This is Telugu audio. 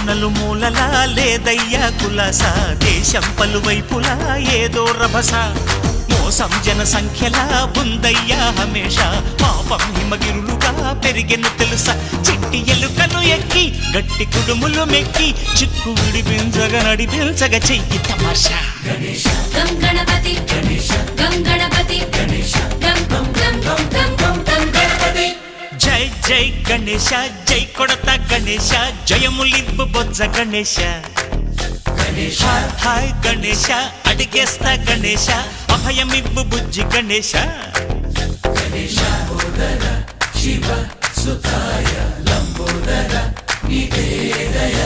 నలుమూలలా లేదయ్యా కులాస, దేశం పలువైపులా ఏదో రభస, మోసం జన సంఖ్యలా ఉందయ్యా హమేష, పాపం హిమగిరులుగా పెరిగెను తెలుసా, చిట్టి ఎలుకను ఎక్కి గట్టి కుడుములు మెక్కి చిక్కు విడిపించగా నడిపించగా చెయ్యి తమాషా. గం గణపతి గం గణపతి గం గం గం గం గం గం గణపతి. జై జై గణేశ జై కొడత గణేశ, జయములివ్వు బొజ్జ గణేశ. హాయ్ గణేశ అడిగేస్తా గణేశ, అభయమివ్వు బుజ్జి గణేశ. శివ సుతాయ లంబోదర నివేదయ.